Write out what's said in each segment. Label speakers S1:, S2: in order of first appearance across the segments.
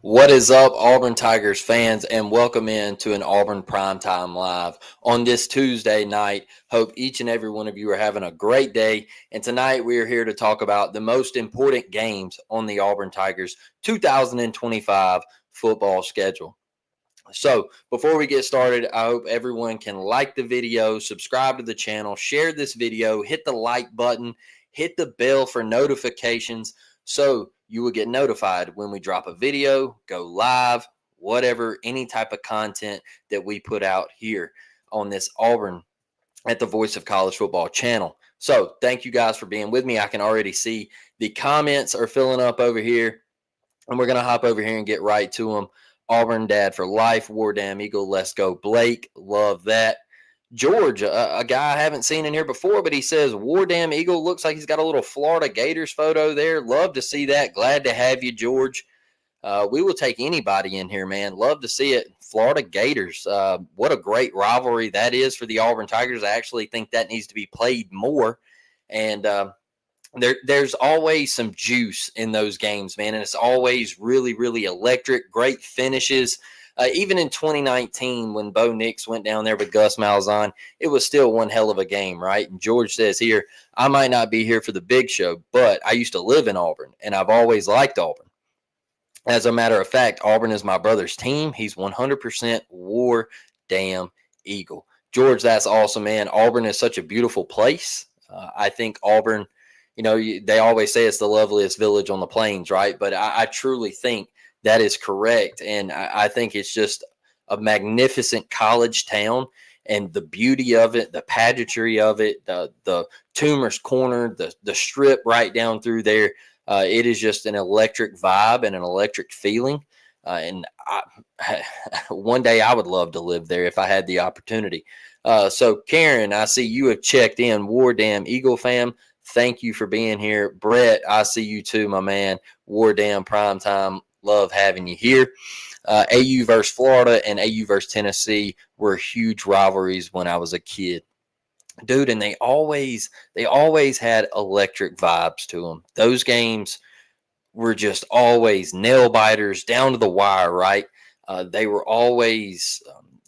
S1: What is up, Auburn Tigers fans, and welcome in to an Auburn Primetime Live on this Tuesday night. Hope each and every one of you are having a great day. And tonight we are here to talk about the most important games on the Auburn Tigers 2025 football schedule. So, before we get started, I hope everyone can like the video, subscribe to the channel, share this video, hit the like button, hit the bell for notifications so you will get notified when we drop a video, go live, whatever, any type of content that we put out here on this Auburn at the Voice of College Football channel. So, thank you guys for being with me. I can already see the comments are filling up over here, and we're going to hop over here and get right to them. Auburn Dad for Life, War Damn Eagle, Let's Go Blake, love that. George, a guy I haven't seen in here before, but he says War Damn Eagle looks like he's got a little Florida Gators photo there. Love to see that. Glad to have you, George. We will take anybody in here, man. Love to see it. Florida Gators. What a great rivalry that is for the Auburn Tigers. I actually think that needs to be played more. And there's always some juice in those games, man, and it's always really, really electric. Great finishes. Even in 2019, when Bo Nix went down there with Gus Malzahn, it was still one hell of a game, right? And George says here, I might not be here for the big show, but I used to live in Auburn, and I've always liked Auburn. As a matter of fact, Auburn is my brother's team. He's 100% War Damn Eagle. George, that's awesome, man. Auburn is such a beautiful place. I think Auburn, they always say it's the loveliest village on the plains, right? But I truly think that is correct. And I think it's just a magnificent college town, and the beauty of it, the pageantry of it, the Toomer's Corner, the strip right down through there. It is just an electric vibe and an electric feeling. One day I would love to live there if I had the opportunity. So, Karen, I see you have checked in. War Damn Eagle fam, thank you for being here. Brett, I see you too, my man. War Damn Primetime, love having you here. AU versus Florida and AU versus Tennessee were huge rivalries when I was a kid. Dude, and they always had electric vibes to them. Those games were just always nail biters down to the wire, right? They were always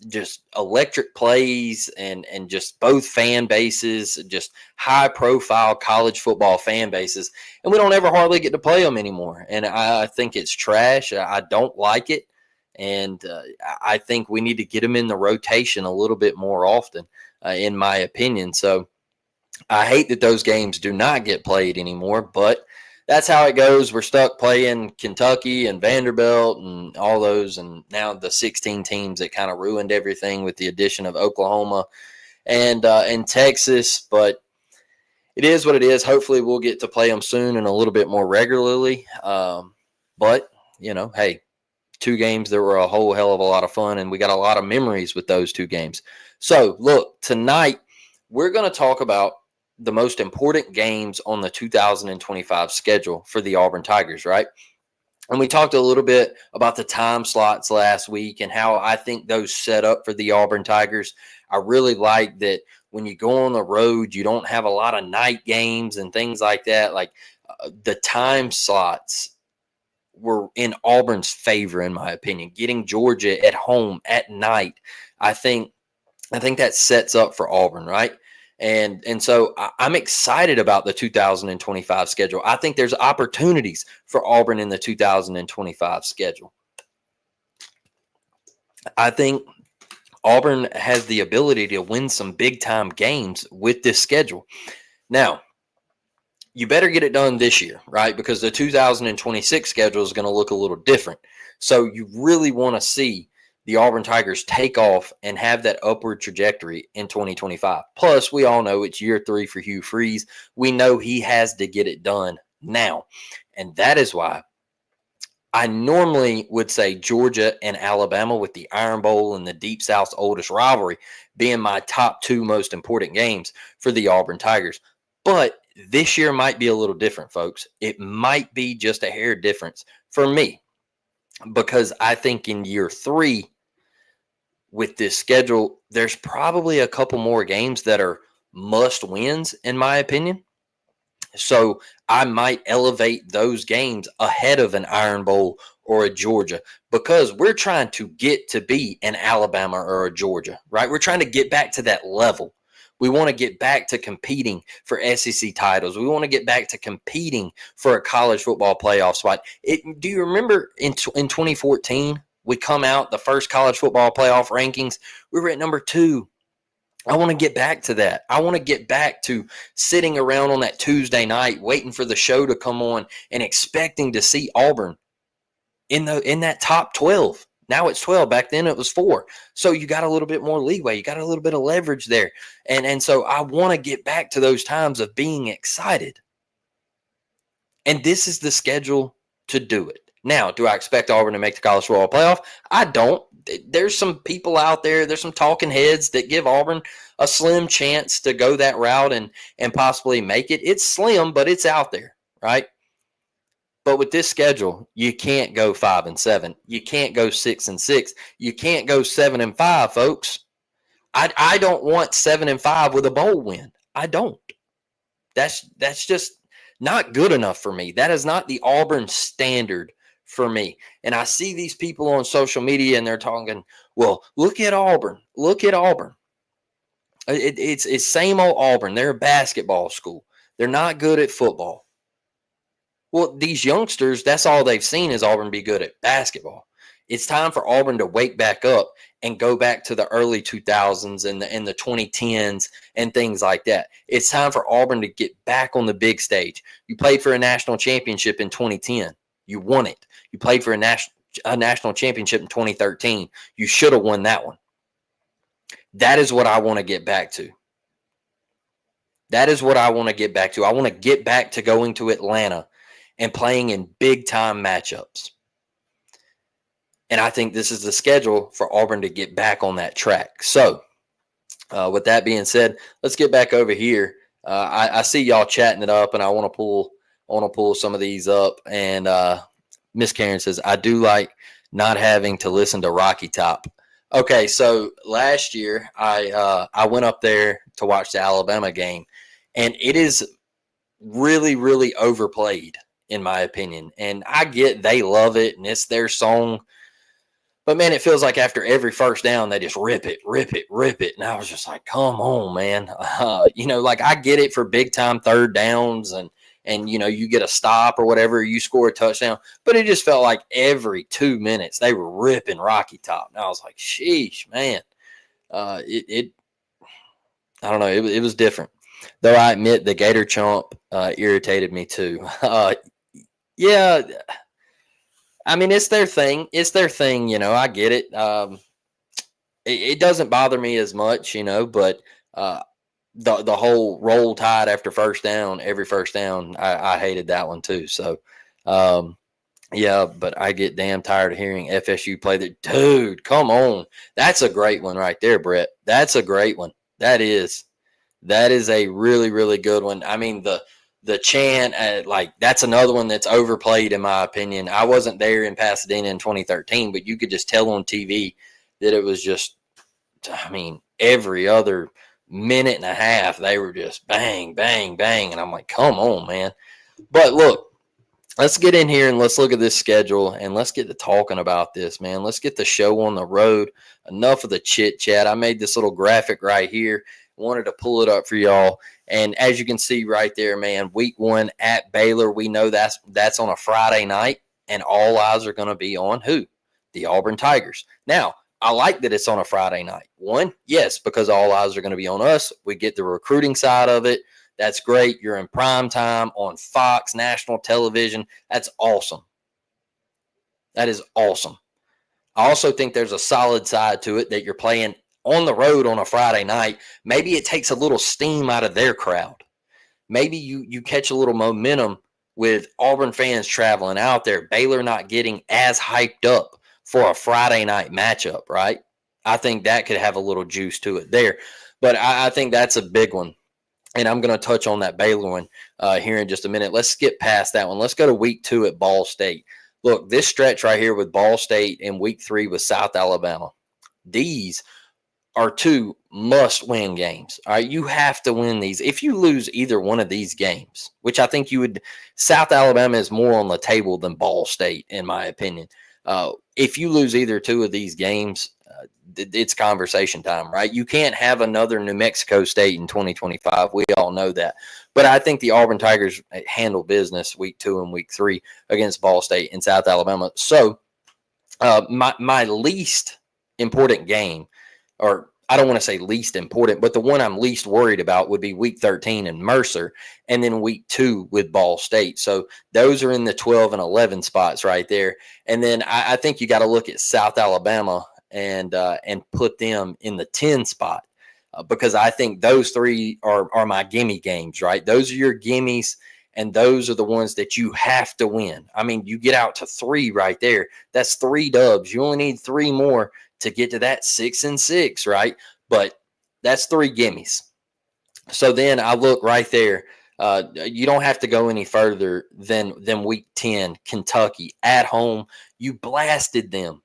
S1: just electric plays, and just both fan bases, just high profile college football fan bases, and we don't ever hardly get to play them anymore. And I think it's trash. I don't like it, and I think we need to get them in the rotation a little bit more often. In my opinion. So I hate that those games do not get played anymore, but that's how it goes. We're stuck playing Kentucky and Vanderbilt and all those, and now the 16 teams that kind of ruined everything with the addition of Oklahoma and Texas. But it is what it is. Hopefully we'll get to play them soon and a little bit more regularly. But, hey, two games that were a whole hell of a lot of fun, and we got a lot of memories with those two games. So, look, tonight we're going to talk about the most important games on the 2025 schedule for the Auburn Tigers, right? And we talked a little bit about the time slots last week and how I think those set up for the Auburn Tigers. I really like that when you go on the road, you don't have a lot of night games and things like that. Like the time slots were in Auburn's favor, in my opinion. Getting Georgia at home at night, I think that sets up for Auburn, right? And so I'm excited about the 2025 schedule. I think there's opportunities for Auburn in the 2025 schedule. I think Auburn has the ability to win some big-time games with this schedule. Now, you better get it done this year, right? Because the 2026 schedule is going to look a little different. So you really want to see the Auburn Tigers take off and have that upward trajectory in 2025. Plus, we all know it's year 3 for Hugh Freeze. We know he has to get it done now. And that is why I normally would say Georgia and Alabama, with the Iron Bowl and the Deep South's oldest rivalry, being my top 2 most important games for the Auburn Tigers. But this year might be a little different, folks. It might be just a hair difference for me, because I think in year 3 with this schedule, there's probably a couple more games that are must wins, in my opinion. So I might elevate those games ahead of an Iron Bowl or a Georgia, because we're trying to get to be an Alabama or a Georgia, right? We're trying to get back to that level. We want to get back to competing for SEC titles. We want to get back to competing for a college football playoff spot. Do you remember in 2014, we come out the first college football playoff rankings, we were at number 2. I want to get back to that. I want to get back to sitting around on that Tuesday night, waiting for the show to come on and expecting to see Auburn in that top 12. Now it's 12. Back then it was 4. So you got a little bit more leeway. You got a little bit of leverage there. And so I want to get back to those times of being excited. And this is the schedule to do it. Now, do I expect Auburn to make the college football playoff? I don't. There's some people out there, there's some talking heads that give Auburn a slim chance to go that route and possibly make it. It's slim, but it's out there, right? But with this schedule, you can't go 5-7. You can't go 6-6. You can't go 7-5, folks. I don't want 7-5 with a bowl win. I don't. That's just not good enough for me. That is not the Auburn standard for me. And I see these people on social media and they're talking, well, look at Auburn. Look at Auburn. It's same old Auburn. They're a basketball school. They're not good at football. Well, these youngsters, that's all they've seen is Auburn be good at basketball. It's time for Auburn to wake back up and go back to the early 2000s and the 2010s and things like that. It's time for Auburn to get back on the big stage. You played for a national championship in 2010. You won it. You played for a national championship in 2013. You should have won that one. That is what I want to get back to. That is what I want to get back to. I want to get back to going to Atlanta and playing in big-time matchups. And I think this is the schedule for Auburn to get back on that track. So, with that being said, let's get back over here. I see y'all chatting it up, and I want to pull some of these up. And Miss Karen says, I do like not having to listen to Rocky Top. Okay, so last year I went up there to watch the Alabama game, and it is really, really overplayed, in my opinion. And I get they love it, and it's their song. But, man, it feels like after every first down, they just rip it. And I was just like, come on, man. Like I get it for big-time third downs and you get a stop or whatever, you score a touchdown. But it just felt like every 2 minutes they were ripping Rocky Top. And I was like, sheesh, man. I don't know. It was different. Though I admit the Gator Chomp irritated me too. Yeah. I mean, it's their thing. I get it. It doesn't bother me as much, but the whole roll tide after first down, every first down, I hated that one too. So, yeah, but I get damn tired of hearing FSU play that. Dude, come on. That's a great one right there, Brett. That's a great one. That is a really, really good one. I mean, the chant, that's another one that's overplayed in my opinion. I wasn't there in Pasadena in 2013, but you could just tell on TV that it was just, every other minute and a half, they were just bang, bang, bang. And I'm like, come on, man. But look, let's get in here and let's look at this schedule and let's get to talking about this, man. Let's get the show on the road. Enough of the chit chat. I made this little graphic right here. Wanted to pull it up for y'all. And as you can see right there, man, week 1 at Baylor, we know that's on a Friday night, and all eyes are going to be on who? The Auburn Tigers. Now, I like that it's on a Friday night. One, yes, because all eyes are going to be on us. We get the recruiting side of it. That's great. You're in prime time on Fox, national television. That's awesome. That is awesome. I also think there's a solid side to it that you're playing on the road on a Friday night. Maybe it takes a little steam out of their crowd. Maybe you catch a little momentum with Auburn fans traveling out there, Baylor not getting as hyped up for a Friday night matchup, right? I think that could have a little juice to it there. But I think that's a big one. And I'm going to touch on that Baylor one here in just a minute. Let's skip past that one. Let's go to week 2 at Ball State. Look, this stretch right here with Ball State and week 3 with South Alabama, these are 2 must-win games. All right, you have to win these. If you lose either one of these games, which I think you would, South Alabama is more on the table than Ball State, in my opinion. If you lose either two of these games, it's conversation time, right? You can't have another New Mexico State in 2025. We all know that. But I think the Auburn Tigers handle business week 2 and week 3 against Ball State and South Alabama. So my least important game, or I don't want to say least important, but the one I'm least worried about would be week 13 in Mercer, and then week 2 with Ball State. So those are in the 12 and 11 spots right there. And then I think you got to look at South Alabama and put them in the 10 spot, because I think those three are my gimme games, right? Those are your gimmies, and those are the ones that you have to win. I mean, you get out to 3 right there. That's 3 dubs. You only need 3 more to get to that 6-6, right? But that's 3 gimmies. So then I look right there. You don't have to go any further than week 10, Kentucky at home. You blasted them.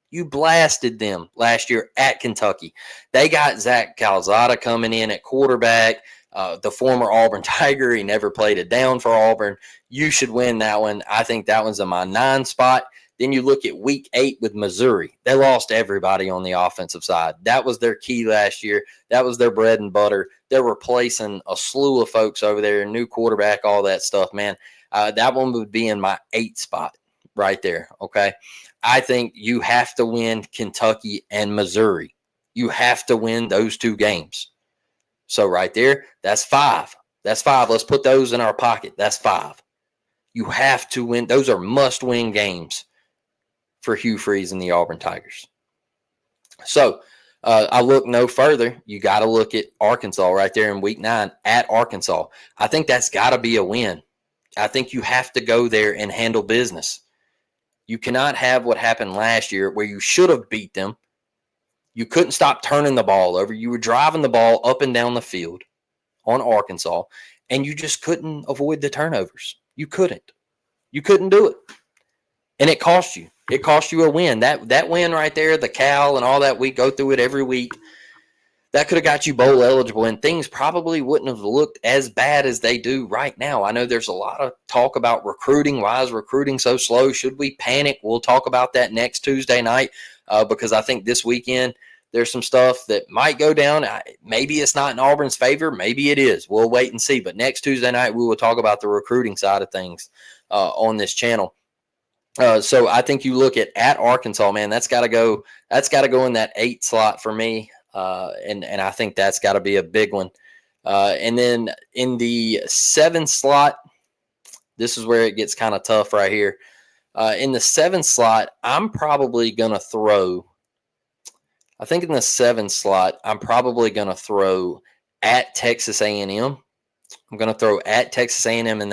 S1: You blasted them last year at Kentucky. They got Zach Calzada coming in at quarterback, the former Auburn Tiger. He never played a down for Auburn. You should win that one. I think that one's in my 9 spot. Then you look at week 8 with Missouri. They lost everybody on the offensive side. That was their key last year. That was their bread and butter. They're replacing a slew of folks over there, new quarterback, all that stuff, man. That one would be in my 8 spot right there, okay? I think you have to win Kentucky and Missouri. You have to win those 2 games. So right there, that's 5. That's 5. Let's put those in our pocket. That's 5. You have to win. Those are must-win games for Hugh Freeze and the Auburn Tigers. So I look no further. You got to look at Arkansas right there in week 9 at Arkansas. I think that's got to be a win. I think you have to go there and handle business. You cannot have what happened last year where you should have beat them. You couldn't stop turning the ball over. You were driving the ball up and down the field on Arkansas, and you just couldn't avoid the turnovers. You couldn't. You couldn't do it. And it cost you. It cost you a win. That win right there, the Cal and all that, we go through it every week. That could have got you bowl eligible, and things probably wouldn't have looked as bad as they do right now. I know there's a lot of talk about recruiting. Why is recruiting so slow? Should we panic? We'll talk about that next Tuesday night, because I think this weekend there's some stuff that might go down. Maybe it's not in Auburn's favor. Maybe it is. We'll wait and see. But next Tuesday night, we will talk about the recruiting side of things on this channel. So I think you look at Arkansas, man. That's got to go. That's got to go in that 8 slot for me. And I think that's got to be a big one. And then in the 7 slot, this is where it gets kind of tough right here. In the 7 slot, I'm probably going to throw. I think in the 7 slot, I'm probably going to throw at Texas A&M. I'm going to throw at Texas A&M in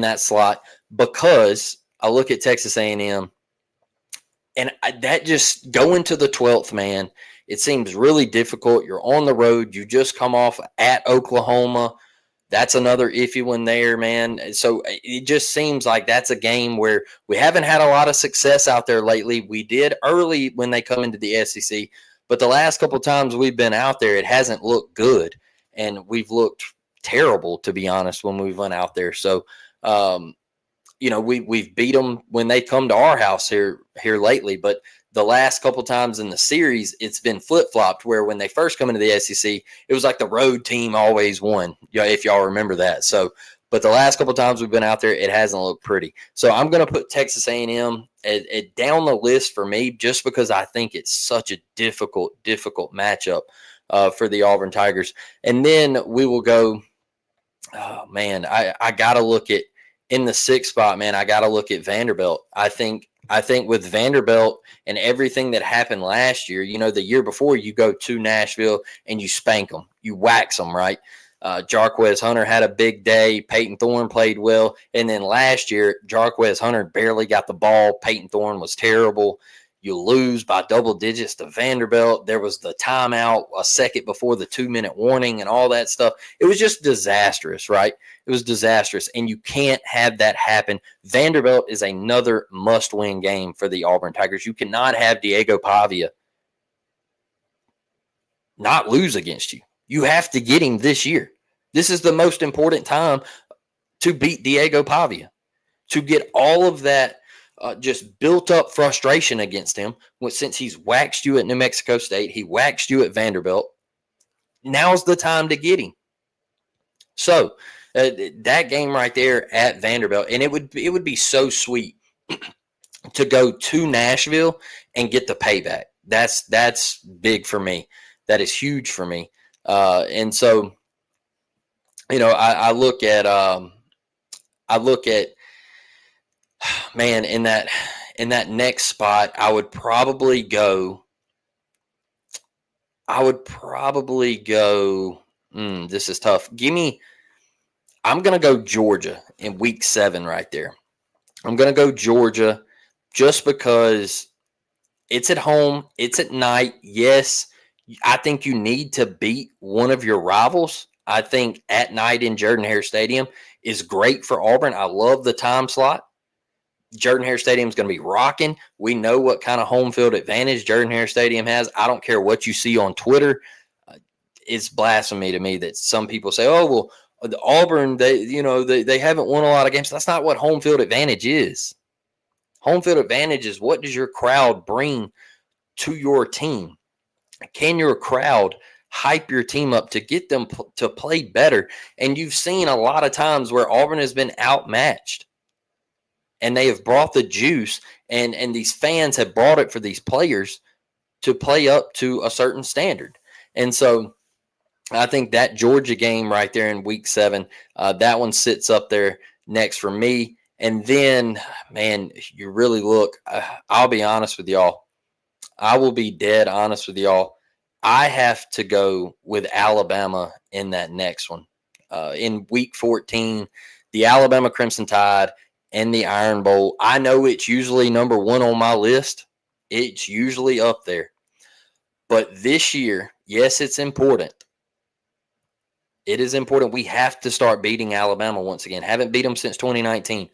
S1: that slot, because I look at Texas A&M, and that just going to the 12th, man. It seems really difficult. You're on the road. You just come off at Oklahoma. That's another iffy one there, man. So it just seems like that's a game where we haven't had a lot of success out there lately. We did early when they come into the SEC, but the last couple of times we've been out there, it hasn't looked good, and we've looked terrible, to be honest, when we went out there. So, we've beat them when they come to our house here lately, but the last couple times in the series, it's been flip-flopped, where when they first come into the SEC, it was like the road team always won, if y'all remember that. So, but the last couple times we've been out there, it hasn't looked pretty. So I'm going to put Texas A&M at down the list for me, just because I think it's such a difficult matchup for the Auburn Tigers. And then we will go, oh, man, I got to look at, in the 6th spot, man, I got to look at Vanderbilt. I think with Vanderbilt and everything that happened last year, the year before, you go to Nashville and you spank them. You wax them, right? Jarquez Hunter had a big day. Peyton Thorne played well. And then last year, Jarquez Hunter barely got the ball. Peyton Thorne was terrible. You lose by double digits to Vanderbilt. There was the timeout a second before the 2-minute warning and all that stuff. It was just disastrous, right? It was disastrous, and you can't have that happen. Vanderbilt is another must-win game for the Auburn Tigers. You cannot have Diego Pavia not lose against you. You have to get him this year. This is the most important time to beat Diego Pavia, to get all of that just built up frustration against him since he's waxed you at New Mexico State. He waxed you at Vanderbilt. Now's the time to get him. So that game right there at Vanderbilt, and it would be so sweet to go to Nashville and get the payback. That's big for me. That is huge for me. And so, I look at man, in that next spot, I would probably go. This is tough. I'm going to go Georgia in week 7 right there. I'm going to go Georgia just because it's at home. It's at night. Yes, I think you need to beat one of your rivals. I think at night in Jordan-Hare Stadium is great for Auburn. I love the time slot. Jordan-Hare Stadium is going to be rocking. We know what kind of home field advantage Jordan-Hare Stadium has. I don't care what you see on Twitter. It's blasphemy to me that some people say, "Oh, well, the Auburn, they haven't won a lot of games." That's not what home field advantage is. Home field advantage is what does your crowd bring to your team? Can your crowd hype your team up to get them to play better? And you've seen a lot of times where Auburn has been outmatched. And they have brought the juice, and these fans have brought it for these players to play up to a certain standard. And so I think that Georgia game right there in week 7, that one sits up there next for me. And then, man, you really look, I'll be honest with y'all. I will be dead honest with y'all. I have to go with Alabama in that next one. In week 14, the Alabama Crimson Tide and the Iron Bowl. I know it's usually number 1 on my list. It's usually up there. But this year, yes, it's important. It is important. We have to start beating Alabama once again. Haven't beat them since 2019.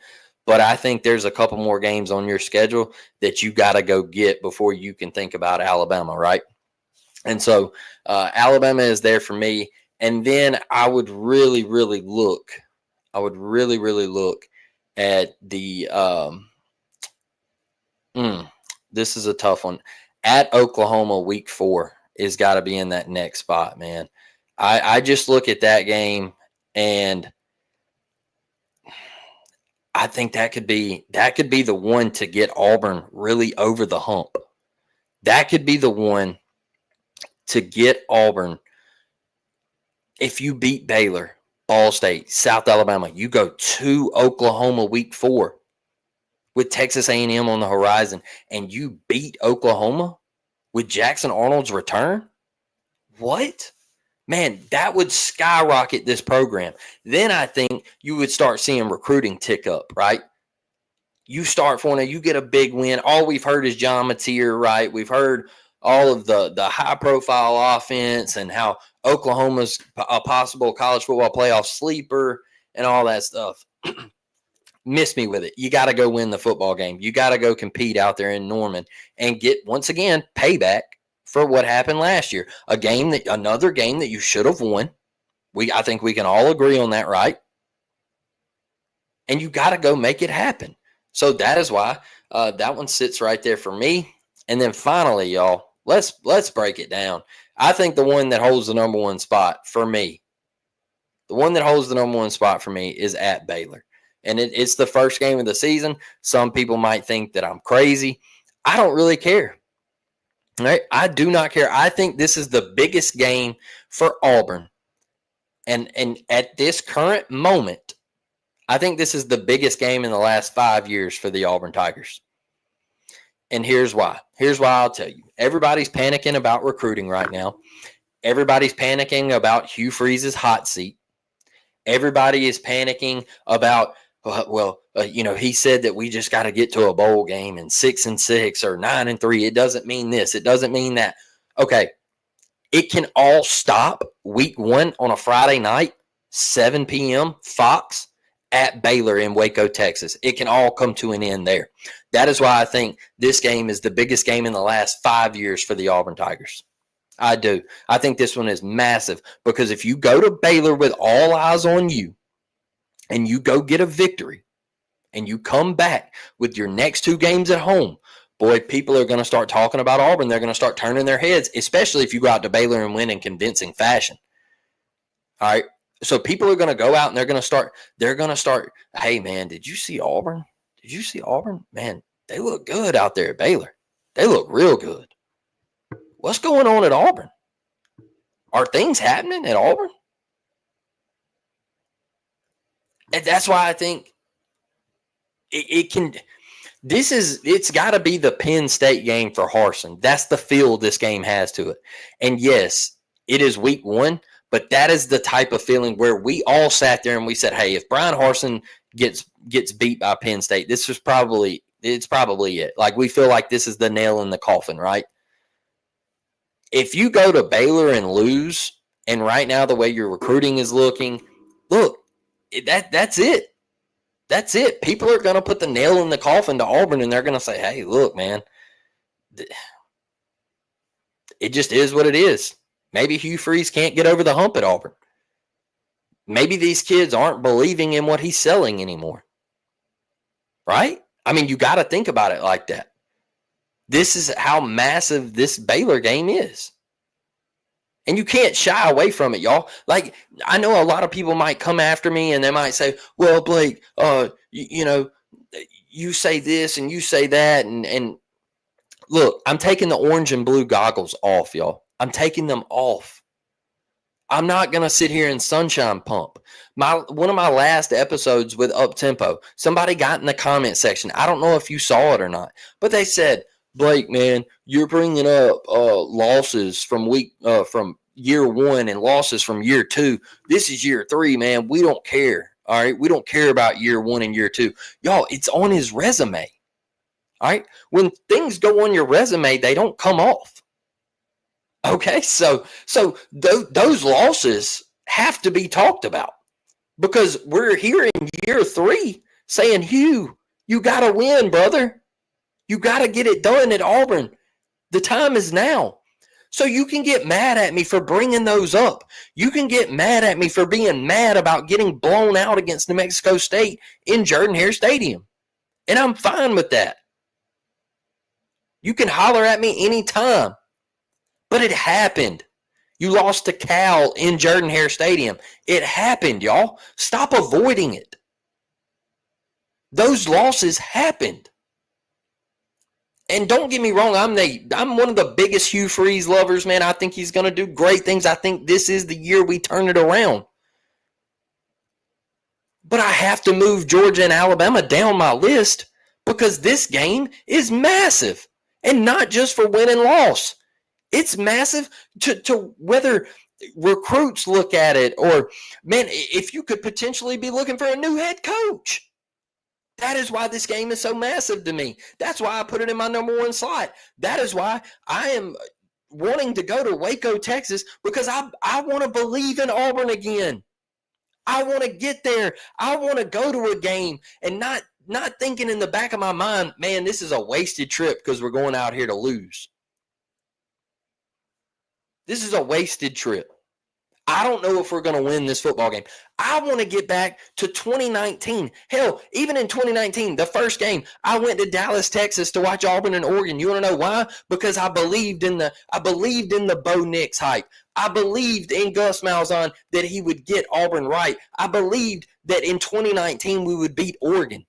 S1: But I think there's a couple more games on your schedule that you got to go get before you can think about Alabama, right? And so Alabama is there for me. And then I would really, really look. At the this is a tough one. At Oklahoma, week 4 is got to be in that next spot, man. I just look at that game, and I think that could be the one to get Auburn really over the hump. That could be the one to get Auburn. If you beat Baylor, Ball State, South Alabama, you go to Oklahoma week 4 with Texas A&M on the horizon, and you beat Oklahoma with Jackson Arnold's return? What? Man, that would skyrocket this program. Then I think you would start seeing recruiting tick up, right? You start you get a big win. All we've heard is John Mateer, right? We've heard all of the high-profile offense and how Oklahoma's a possible college football playoff sleeper and all that stuff. Miss me with it. You got to go win the football game. You got to go compete out there in Norman and get, once again, payback for what happened last year. Another game that you should have won. I think we can all agree on that, right? And you got to go make it happen. So that is why that one sits right there for me. And then finally, y'all, let's break it down. I think the one that holds the number 1 spot for me, is at Baylor. And it's the first game of the season. Some people might think that I'm crazy. I don't really care. All right? I do not care. I think this is the biggest game for Auburn. And at this current moment, I think this is the biggest game in the last 5 years for the Auburn Tigers. And here's why. Here's why I'll tell you. Everybody's panicking about recruiting right now. Everybody's panicking about Hugh Freeze's hot seat. Everybody is panicking about, he said that we just got to get to a bowl game and 6-6 or 9-3. It doesn't mean this. It doesn't mean that. Okay. It can all stop week 1 on a Friday night, 7 p.m. Fox at Baylor in Waco, Texas. It can all come to an end there. That is why I think this game is the biggest game in the last 5 years for the Auburn Tigers. I do. I think this one is massive because if you go to Baylor with all eyes on you and you go get a victory and you come back with your next 2 games at home, boy, people are going to start talking about Auburn. They're going to start turning their heads, especially if you go out to Baylor and win in convincing fashion. All right. So people are going to go out and they're going to start, hey, man, did you see Auburn? Did you see Auburn? Man, they look good out there at Baylor. They look real good. What's going on at Auburn? Are things happening at Auburn? And that's why I think it's got to be the Penn State game for Harsin. That's the feel this game has to it. And yes, it is week 1, but that is the type of feeling where we all sat there and we said, hey, if Brian Harsin gets beat by Penn State, it's probably it. Like, we feel like this is the nail in the coffin, right? If you go to Baylor and lose, and right now the way your recruiting is looking, look, that's it. That's it. People are going to put the nail in the coffin to Auburn, and they're going to say, hey, look, man, it just is what it is. Maybe Hugh Freeze can't get over the hump at Auburn. Maybe these kids aren't believing in what he's selling anymore. Right? I mean, you got to think about it like that. This is how massive this Baylor game is. And you can't shy away from it, y'all. Like, I know a lot of people might come after me and they might say, well, Blake, you say this and you say that. And look, I'm taking the orange and blue goggles off, y'all. I'm taking them off. I'm not going to sit here and sunshine pump. One of my last episodes with Up Tempo, somebody got in the comment section. I don't know if you saw it or not, but they said, Blake, man, you're bringing up losses from year 1 and losses from year 2. This is year 3, man. We don't care. All right. We don't care about year 1 and year 2. Y'all, it's on his resume. All right. When things go on your resume, they don't come off. Okay. So those losses have to be talked about, because we're here in year 3 saying, Hugh, you got to win, brother. You got to get it done at Auburn. The time is now. So you can get mad at me for bringing those up. You can get mad at me for being mad about getting blown out against New Mexico State in Jordan-Hare Stadium. And I'm fine with that. You can holler at me anytime. But it happened. You lost to Cal in Jordan-Hare Stadium. It happened, y'all. Stop avoiding it. Those losses happened. And don't get me wrong, I'm one of the biggest Hugh Freeze lovers, man. I think he's going to do great things. I think this is the year we turn it around. But I have to move Georgia and Alabama down my list, because this game is massive. And not just for win and loss. It's massive to whether recruits look at it, or, man, if you could potentially be looking for a new head coach. That is why this game is so massive to me. That's why I put it in my number 1 slot. That is why I am wanting to go to Waco, Texas, because I want to believe in Auburn again. I want to get there. I want to go to a game and not thinking in the back of my mind, man, this is a wasted trip because we're going out here to lose. This is a wasted trip. I don't know if we're going to win this football game. I want to get back to 2019. Hell, even in 2019, the first game, I went to Dallas, Texas to watch Auburn and Oregon. You want to know why? Because I believed in the Bo Nix hype. I believed in Gus Malzahn that he would get Auburn right. I believed that in 2019 we would beat Oregon.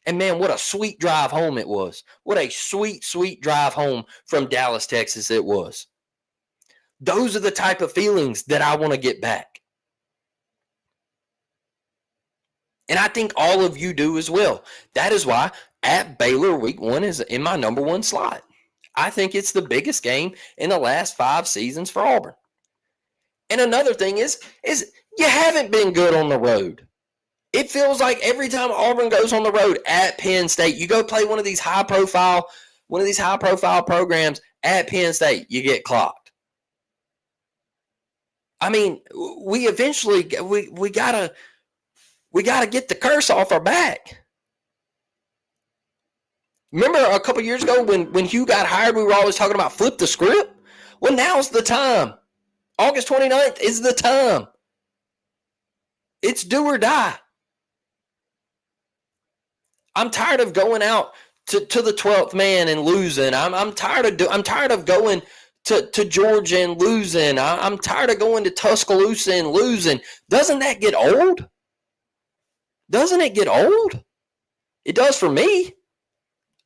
S1: And man, what a sweet drive home it was. What a sweet, sweet drive home from Dallas, Texas it was. Those are the type of feelings that I want to get back. And I think all of you do as well. That is why at Baylor week 1 is in my number 1 slot. I think it's the biggest game in the last 5 seasons for Auburn. And another thing is you haven't been good on the road. It feels like every time Auburn goes on the road at Penn State, you go play one of these high profile programs at Penn State, you get clocked. I mean, we eventually we gotta get the curse off our back. Remember a couple years ago when Hugh got hired, we were always talking about flip the script? Well, now's the time. August 29th is the time. It's do or die. I'm tired of going out to the 12th man and losing. I'm tired of going to Georgia and losing. I'm tired of going to Tuscaloosa and losing. Doesn't that get old? Doesn't it get old? It does for me.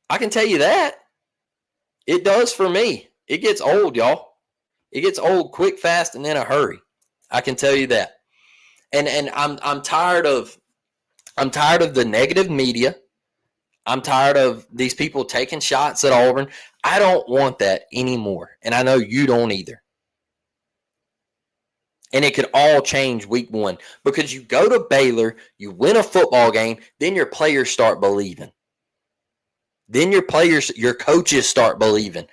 S1: I can tell you that. It does for me. It gets old, y'all. It gets old quick, fast, and in a hurry. I can tell you that. And I'm tired of the negative media. I'm tired of these people taking shots at Auburn. I don't want that anymore. And I know you don't either. And it could all change week 1 because you go to Baylor, you win a football game, then your players start believing. Then your coaches start believing.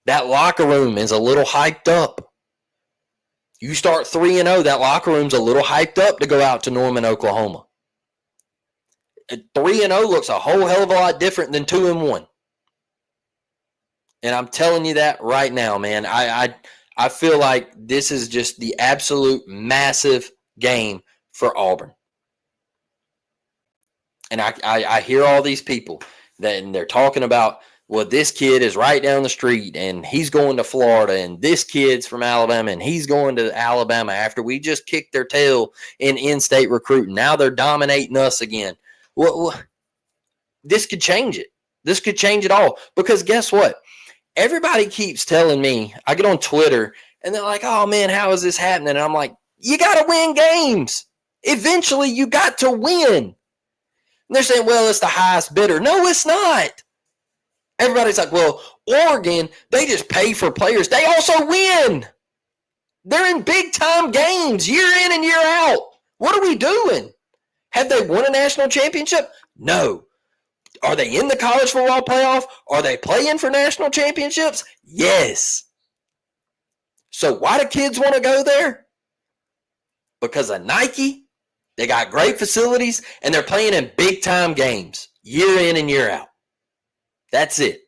S1: That locker room is a little hyped up. You start 3-0, that locker room's a little hyped up to go out to Norman, Oklahoma. 3-0 looks a whole hell of a lot different than 2-1. And I'm telling you that right now, man. I feel like this is just the absolute massive game for Auburn. And I hear all these people and they're talking about, well, this kid is right down the street and he's going to Florida, and this kid's from Alabama and he's going to Alabama after we just kicked their tail in in-state recruiting. Now they're dominating us again. Well, this could change it. This could change it all. Because guess what? Everybody keeps telling me, I get on Twitter and they're like, oh man, how is this happening? And I'm like, you got to win games. Eventually you got to win. And they're saying, well, it's the highest bidder. No, it's not. Everybody's like, well, Oregon, they just pay for players. They also win. They're in big time games year in and year out. What are we doing? Have they won a national championship? No. Are they in the college football playoff? Are they playing for national championships? Yes. So why do kids want to go there? Because of Nike. They got great facilities, and they're playing in big-time games year in and year out. That's it.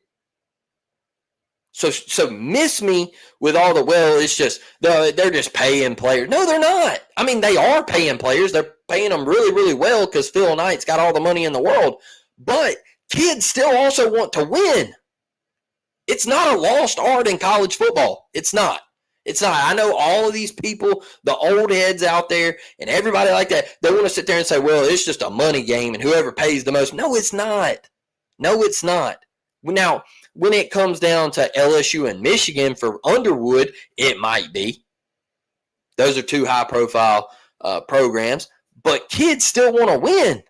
S1: So miss me with all the, well, it's just, they're just paying players. No, they're not. I mean, they are paying players. They're paying them really, really well because Phil Knight's got all the money in the world. But kids still also want to win. It's not a lost art in college football. It's not. It's not. I know all of these people, the old heads out there, and everybody like that, they want to sit there and say, well, it's just a money game and whoever pays the most. No, it's not. No, it's not. Now, when it comes down to LSU and Michigan for Underwood, it might be. Those are two high-profile programs. But kids still want to win.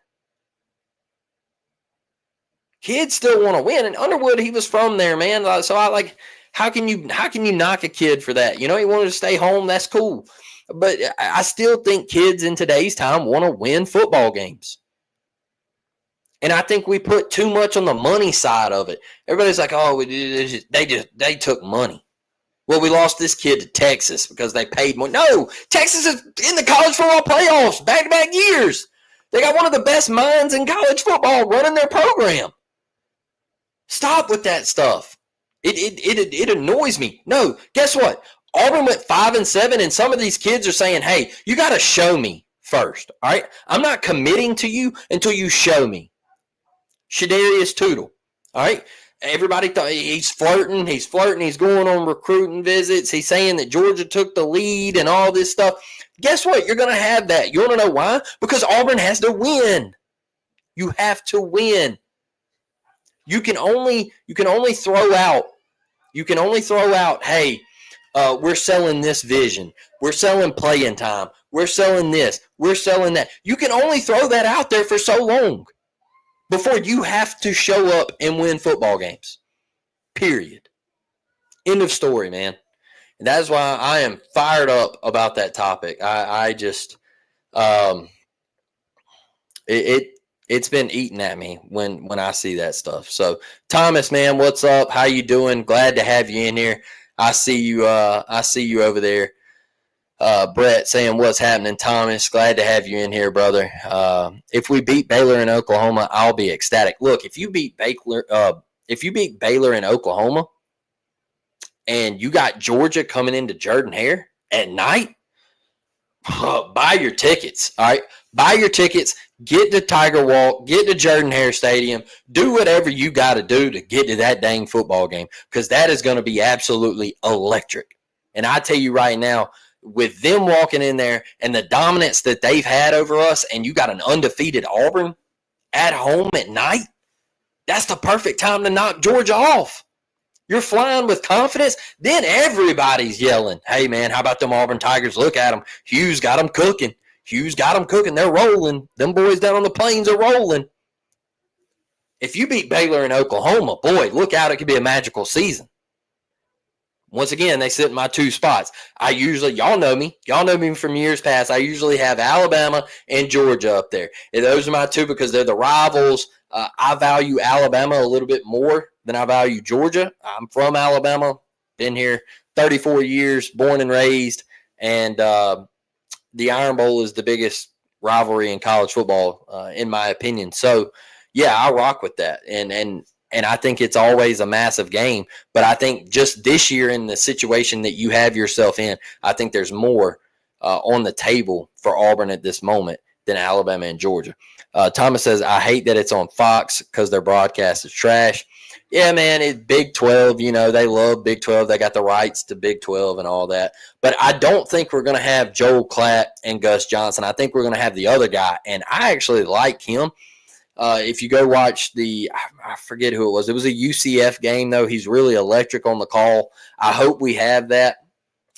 S1: Kids still want to win. And Underwood, he was from there, man. So I like, how can you knock a kid for that? You know, he wanted to stay home. That's cool. But I still think kids in today's time want to win football games. And I think we put too much on the money side of it. Everybody's like, oh, they took money. Well, we lost this kid to Texas because they paid more. No, Texas is in the college football playoffs back-to-back years. They got one of the best minds in college football running their program. Stop with that stuff. It annoys me. No, guess what? Auburn went 5-7, and some of these kids are saying, hey, you got to show me first, all right? I'm not committing to you until you show me. Shadarius Tootle, all right? Everybody thought he's flirting. He's going on recruiting visits. He's saying that Georgia took the lead and all this stuff. Guess what? You're going to have that. You want to know why? Because Auburn has to win. You have to win. You can only throw out, hey, we're selling this vision. We're selling playing time. We're selling this. We're selling that. You can only throw that out there for so long before you have to show up and win football games. Period. End of story, man. And that's why I am fired up about that topic. It's been eating at me when I see that stuff. So, Thomas, man, what's up? How you doing? Glad to have you in here. I see you over there. Brett saying, what's happening, Thomas? Glad to have you in here, brother. If we beat Baylor in Oklahoma, I'll be ecstatic. Look, if you beat Baylor in Oklahoma and you got Georgia coming into Jordan-Hare at night, buy your tickets, all right? Buy your tickets. Get to Tiger Walk, get to Jordan Hare Stadium, do whatever you got to do to get to that dang football game, because that is going to be absolutely electric. And I tell you right now, with them walking in there and the dominance that they've had over us, and you got an undefeated Auburn at home at night, that's the perfect time to knock Georgia off. You're flying with confidence. Then everybody's yelling, hey, man, how about them Auburn Tigers? Look at them. Hughes got them cooking. Hughes got them cooking. They're rolling. Them boys down on the plains are rolling. If you beat Baylor in Oklahoma, boy, look out. It could be a magical season. Once again, they sit in my two spots. Y'all know me from years past. I usually have Alabama and Georgia up there. And those are my two because they're the rivals. I value Alabama a little bit more than I value Georgia. I'm from Alabama, been here 34 years, born and raised, and the Iron Bowl is the biggest rivalry in college football, in my opinion. So, yeah, I rock with that, and I think it's always a massive game. But I think just this year in the situation that you have yourself in, I think there's more on the table for Auburn at this moment than Alabama and Georgia. Thomas says, I hate that it's on Fox because their broadcast is trash. Yeah, man, it's Big 12. They love Big 12. They got the rights to Big 12 and all that. But I don't think we're going to have Joel Klatt and Gus Johnson. I think we're going to have the other guy, and I actually like him. If you go watch I forget who it was. It was a UCF game, though. He's really electric on the call. I hope we have that.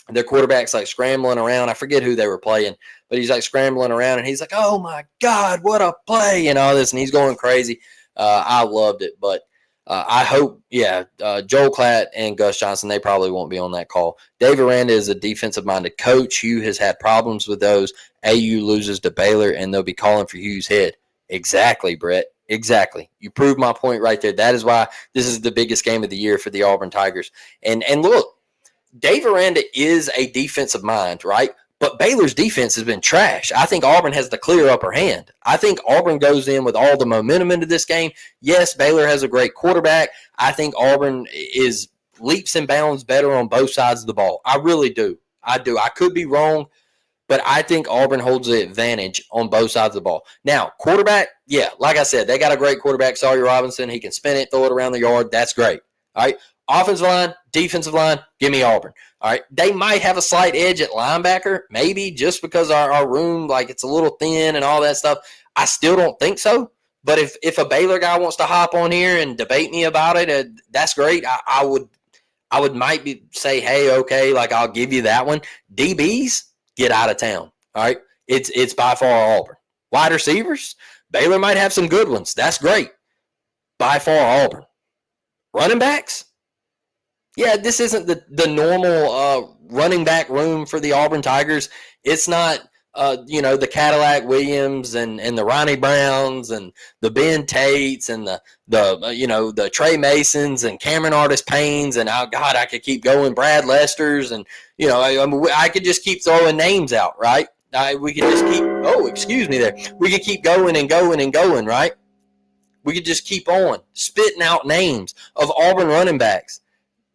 S1: Their quarterback's like scrambling around. I forget who they were playing, but he's like scrambling around, and he's like, oh, my God, what a play, and all this, and he's going crazy. I loved it, but I hope, Joel Klatt and Gus Johnson, they probably won't be on that call. Dave Aranda is a defensive-minded coach. Hugh has had problems with those. AU loses to Baylor, and they'll be calling for Hugh's head. Exactly, Brett. Exactly. You proved my point right there. That is why this is the biggest game of the year for the Auburn Tigers. And look, Dave Aranda is a defensive mind, right? But Baylor's defense has been trash. I think Auburn has the clear upper hand. I think Auburn goes in with all the momentum into this game. Yes, Baylor has a great quarterback. I think Auburn is leaps and bounds better on both sides of the ball. I really do. I do. I could be wrong, but I think Auburn holds the advantage on both sides of the ball. Now, quarterback, yeah, like I said, they got a great quarterback, Sawyer Robinson. He can spin it, throw it around the yard. That's great. All right. Offensive line, defensive line, give me Auburn. All right. They might have a slight edge at linebacker, maybe just because our room, like it's a little thin and all that stuff. I still don't think so. But if a Baylor guy wants to hop on here and debate me about it, that's great. I would say, hey, okay, like I'll give you that one. DBs, get out of town. All right. It's by far Auburn. Wide receivers, Baylor might have some good ones. That's great. By far Auburn. Running backs, yeah, this isn't the normal running back room for the Auburn Tigers. It's not, the Cadillac Williams and the Ronnie Browns and the Ben Tates and the Trey Masons and Cameron Artis Paynes and, oh, God, I could keep going, Brad Lesters. And, I could just keep throwing names out, right? We could just keep, excuse me there. We could keep going and going and going, right? We could just keep on spitting out names of Auburn running backs.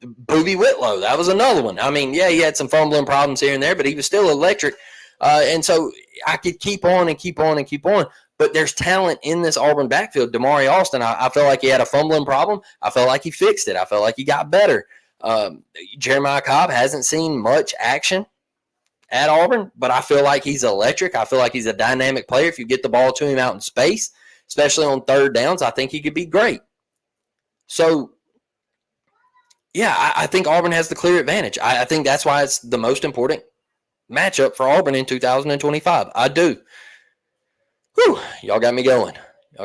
S1: Booby Whitlow, that was another one. I mean, yeah, he had some fumbling problems here and there, but he was still electric. And so I could keep on and keep on and keep on. But there's talent in this Auburn backfield. Damari Alston, I felt like he had a fumbling problem. I felt like he fixed it. I felt like he got better. Jeremiah Cobb hasn't seen much action at Auburn, but I feel like he's electric. I feel like he's a dynamic player. If you get the ball to him out in space, especially on third downs, I think he could be great. So, yeah, I think Auburn has the clear advantage. I think that's why it's the most important matchup for Auburn in 2025. I do. Whew, y'all got me going. I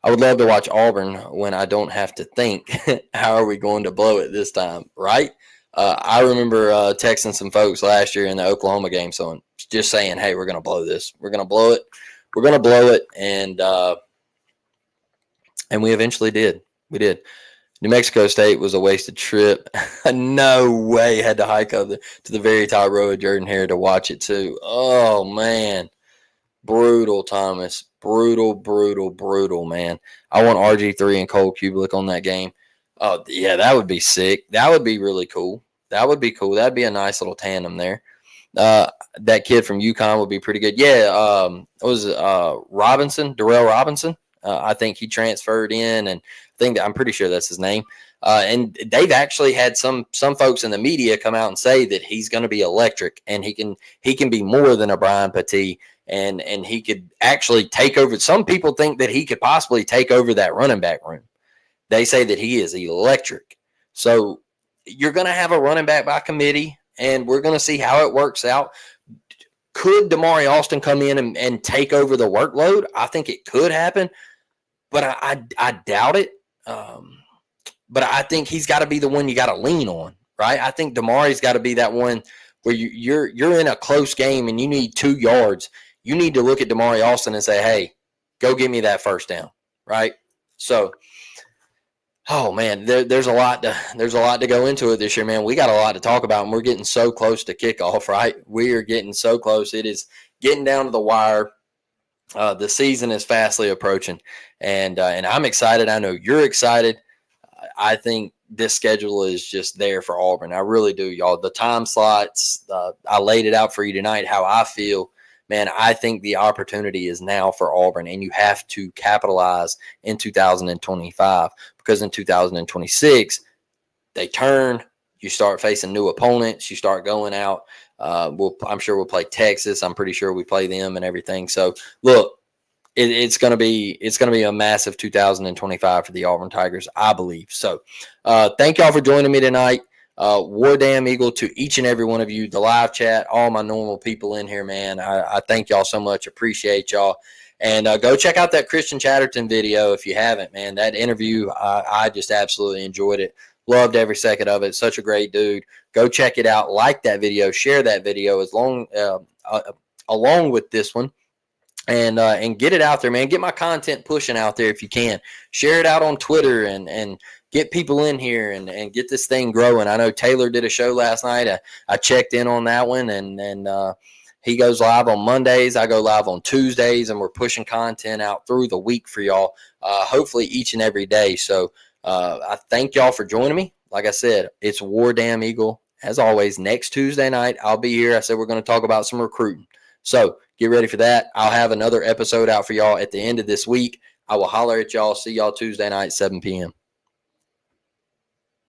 S1: would love to watch Auburn when I don't have to think, how are we going to blow it this time, right? I remember texting some folks last year in the Oklahoma game, so just saying, hey, we're going to blow this. We're going to blow it. We're going to blow it, and we eventually did. We did. New Mexico State was a wasted trip. No way. Had to hike up to the very top row of Jordan Hare to watch it, too. Oh, man. Brutal, Thomas. Brutal, man. I want RG3 and Cole Kubelik on that game. Oh, yeah, that would be sick. That would be really cool. That'd be a nice little tandem there. That kid from UConn would be pretty good. Yeah, what was it, Robinson, Darrell Robinson? I think he transferred in, and I'm pretty sure that's his name. And they've actually had some folks in the media come out and say that he's going to be electric, and he can be more than a Brian Petit, and he could actually take over. Some people think that he could possibly take over that running back room. They say that he is electric. So you're going to have a running back by committee, and we're going to see how it works out. Could Damari Alston come in and take over the workload? I think it could happen, but I doubt it. But I think he's got to be the one you got to lean on, right? I think Damari's got to be that one where you're in a close game and you need 2 yards. You need to look at Damari Alston and say, hey, go get me that first down, right? So, oh man, there's a lot to go into it this year, man. We got a lot to talk about, and we're getting so close to kickoff, right? We are getting so close. It is getting down to the wire. The season is fastly approaching, and I'm excited. I know you're excited. I think this schedule is just there for Auburn. I really do, y'all. The time slots, I laid it out for you tonight, how I feel. Man, I think the opportunity is now for Auburn, and you have to capitalize in 2025, because in 2026, they turn, you start facing new opponents, you start going out. I'm sure we'll play Texas. I'm pretty sure we play them and everything. So, look, it's going to be a massive 2025 for the Auburn Tigers, I believe. So, thank y'all for joining me tonight. War Damn Eagle to each and every one of you, the live chat, all my normal people in here, man. I thank y'all so much. Appreciate y'all. And go check out that Christian Chatterton video if you haven't, man. That interview, I just absolutely enjoyed it. Loved every second of it. Such a great dude. Go check it out. Like that video. Share that video along with this one. And get it out there, man. Get my content pushing out there if you can. Share it out on Twitter and get people in here and get this thing growing. I know Taylor did a show last night. I checked in on that one, and he goes live on Mondays. I go live on Tuesdays, and we're pushing content out through the week for y'all, hopefully each and every day. So I thank y'all for joining me. Like I said, it's War Damn Eagle. As always, next Tuesday night, I'll be here. I said we're going to talk about some recruiting. So get ready for that. I'll have another episode out for y'all at the end of this week. I will holler at y'all. See y'all Tuesday night, 7 p.m.